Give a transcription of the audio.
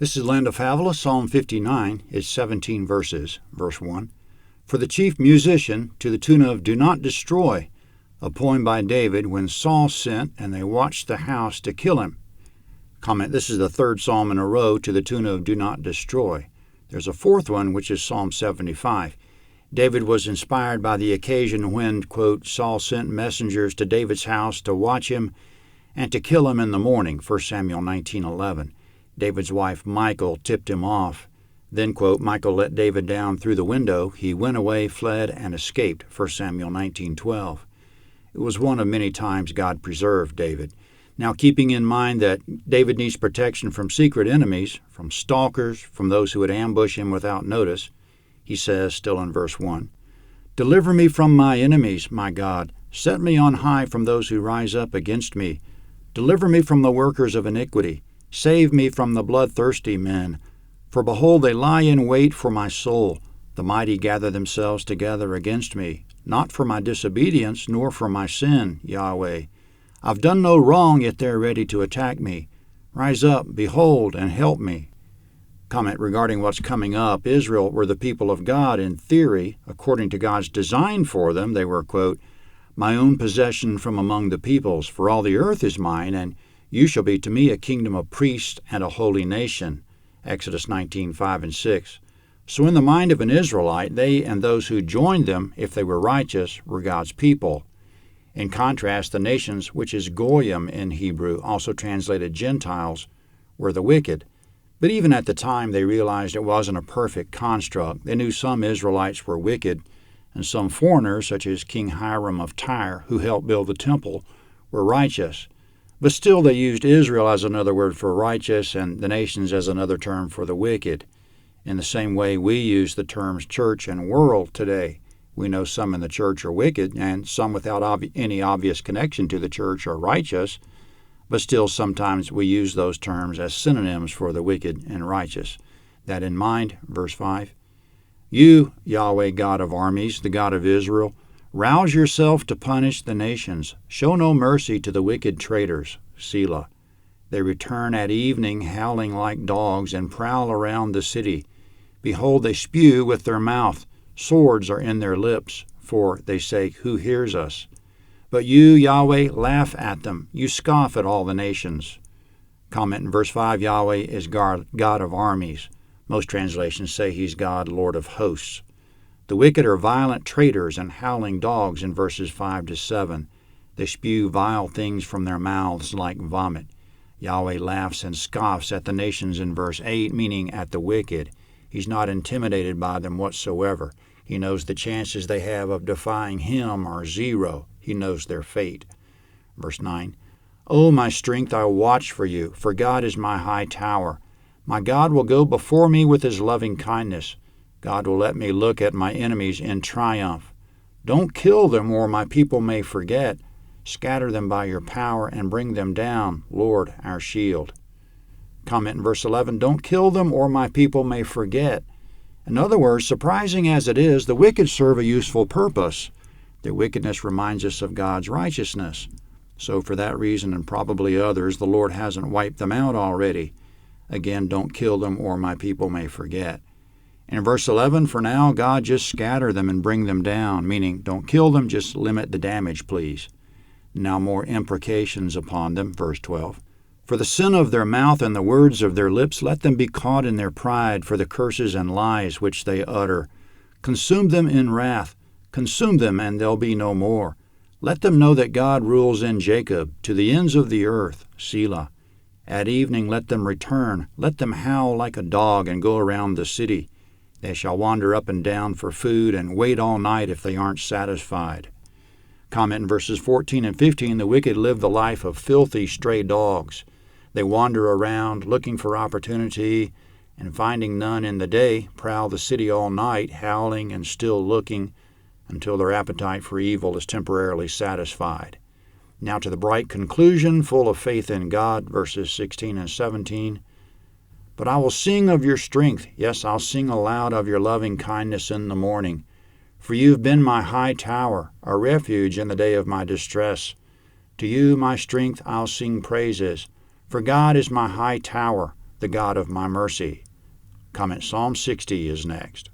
This is Land of Havilah, Psalm 59 is 17 verses. Verse 1. For the chief musician, to the tune of Do Not Destroy, a poem by David when Saul sent and they watched the house to kill him. Comment, this is the third psalm in a row to the tune of Do Not Destroy. There's a fourth one, which is Psalm 75. David was inspired by the occasion when, quote, Saul sent messengers to David's house to watch him and to kill him in the morning, 1 Samuel 19:11. David's wife, Michal, tipped him off. Then, quote, Michal let David down through the window. He went away, fled, and escaped, 1 Samuel 19:12. It was one of many times God preserved David. Now, keeping in mind that David needs protection from secret enemies, from stalkers, from those who would ambush him without notice, he says, still in verse 1, Deliver me from my enemies, my God. Set me on high from those who rise up against me. Deliver me from the workers of iniquity. Save me from the bloodthirsty men. For behold, they lie in wait for my soul. The mighty gather themselves together against me, not for my disobedience, nor for my sin, Yahweh. I've done no wrong, yet they're ready to attack me. Rise up, behold, and help me. Comment regarding what's coming up. Israel were the people of God in theory. According to God's design for them, they were, quote, my own possession from among the peoples, for all the earth is mine, and you shall be to me a kingdom of priests and a holy nation. Exodus 19:5 and 6. So in the mind of an Israelite, they and those who joined them, if they were righteous, were God's people. In contrast, the nations, which is Goyim in Hebrew, also translated Gentiles, were the wicked. But even at the time, they realized it wasn't a perfect construct. They knew some Israelites were wicked, and some foreigners, such as King Hiram of Tyre, who helped build the temple, were righteous. But still they used Israel as another word for righteous and the nations as another term for the wicked. In the same way we use the terms church and world today. We know some in the church are wicked and some without any obvious connection to the church are righteous, but still sometimes we use those terms as synonyms for the wicked and righteous. That in mind, verse 5, You, Yahweh God of armies, the God of Israel, rouse yourself to punish the nations. Show no mercy to the wicked traitors. Selah. They return at evening, howling like dogs, and prowl around the city. Behold, they spew with their mouth. Swords are in their lips, for they say, Who hears us? But you, Yahweh, laugh at them. You scoff at all the nations. Comment in verse 5, Yahweh is God of armies. Most translations say he's God, Lord of hosts. The wicked are violent traitors and howling dogs in verses 5 to 7. They spew vile things from their mouths like vomit. Yahweh laughs and scoffs at the nations in verse 8, meaning at the wicked. He's not intimidated by them whatsoever. He knows the chances they have of defying him are zero. He knows their fate. Verse 9, O my strength, I will watch for you, for God is my high tower. My God will go before me with his loving kindness. God will let me look at my enemies in triumph. Don't kill them, or my people may forget. Scatter them by your power and bring them down, Lord, our shield. Comment in verse 11, Don't kill them, or my people may forget. In other words, surprising as it is, the wicked serve a useful purpose. Their wickedness reminds us of God's righteousness. So for that reason, and probably others, the Lord hasn't wiped them out already. Again, don't kill them, or my people may forget. In verse 11, for now, God, just scatter them and bring them down, meaning don't kill them, just limit the damage, please. Now more imprecations upon them, verse 12. For the sin of their mouth and the words of their lips, let them be caught in their pride, for the curses and lies which they utter. Consume them in wrath, consume them, and there'll be no more. Let them know that God rules in Jacob, to the ends of the earth, Selah. At evening let them return, let them howl like a dog and go around the city. They shall wander up and down for food and wait all night if they aren't satisfied. Comment in verses 14 and 15, the wicked live the life of filthy stray dogs. They wander around looking for opportunity and finding none in the day, prowl the city all night, howling and still looking until their appetite for evil is temporarily satisfied. Now to the bright conclusion, full of faith in God, verses 16 and 17. But I will sing of your strength. Yes, I'll sing aloud of your loving kindness in the morning. For you have been my high tower, a refuge in the day of my distress. To you, my strength, I'll sing praises. For God is my high tower, the God of my mercy. Comment Psalm 60 is next.